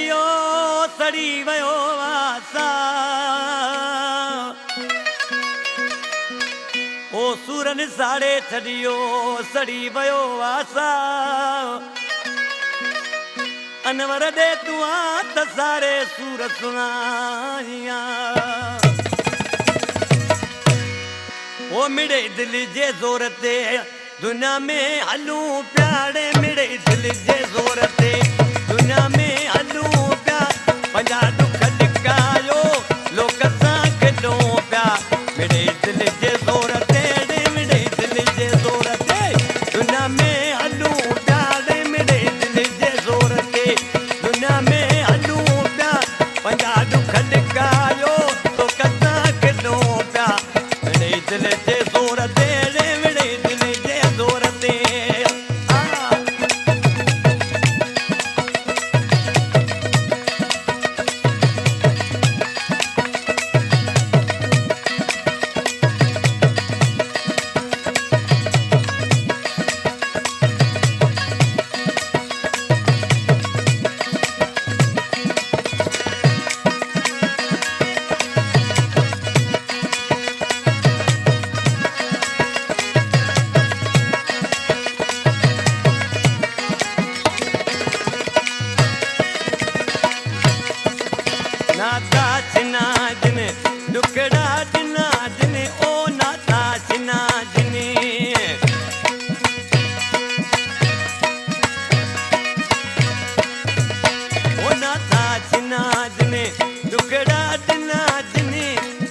छड़ियो सड़ी वयो आसा ओ सूरन साड़े छड़ियो सड़ी वयो आसा अनवर दे तुआ त सारे सूर सुनाइया ओ मिड़े दिल जे ज़ोर ते दुनिया में हलूं प्यारे मिड़े दिल जे ज़ोर ते दुनिया में हलूं प्या पंजा दुख लिकायो लोक सां गॾो प्या मिड़े दिल जे ज़ोर ते मिड़े दिल जे ज़ोर ते दुनिया में हलूं प्यारे मिड़े दिल जे ज़ोर ते दुनिया में हलूं प्या पंजा दुख लिकायो लोक सां गॾो प्या मिड़े दिल जे ज़ोर ते नाता चिना जिन दुकड़ा जिना जिन ओ नाता चिना जिने ओ नाता चिना जिने दुकड़ा जिना जिने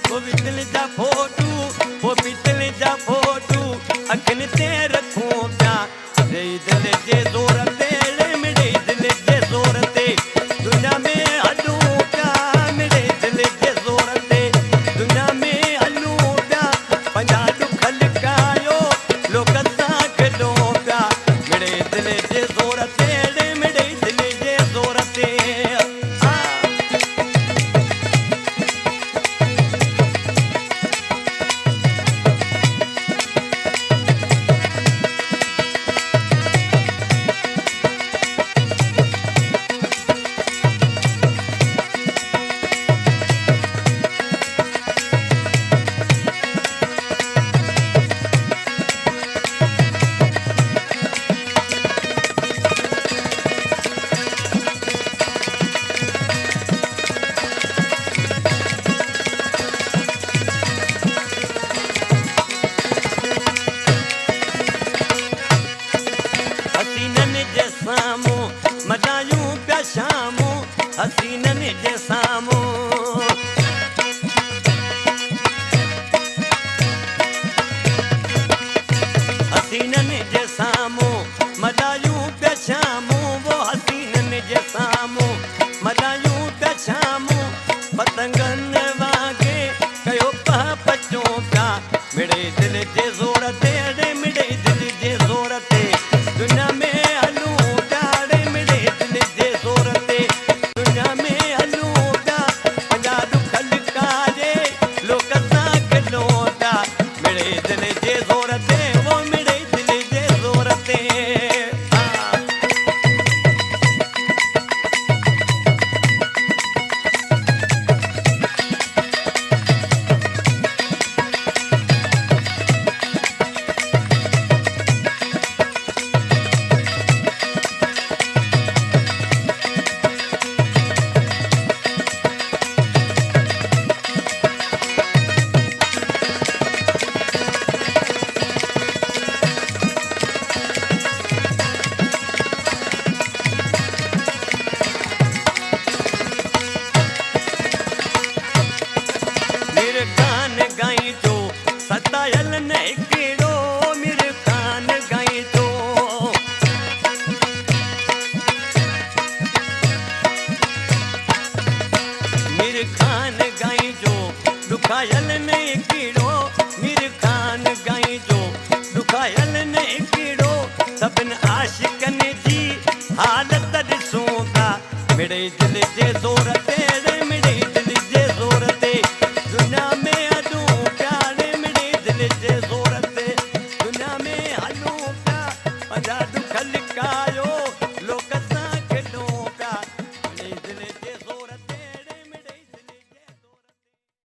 वो भी दिल जा फोटू वो भी दिल जा फोटू अखन ते रखूं प्या रे दिल जे ज़ोर ते मिड़े दिल जे ज़ोर ते दुनिया में मदायूं प्या शामूं हसीननि जे साम्हूं हसीननि जे साम्हूं मदायूं प्या शामूं वो हसीननि जे साम्हूं मदायूं प्या शामूं पतंगनि वांगे कयो पह पचूं प्या मिड़े दिल जे ज़ोर ते मिड़े दिल जे ज़ोर ते दुनिया में दुखायल ने कीड़ो मीर खान गाई जो दुखायल ने कीड़ो सभिन आशिकन जी हालत ॾिसूं था मिड़े दिल जे ज़ोर ते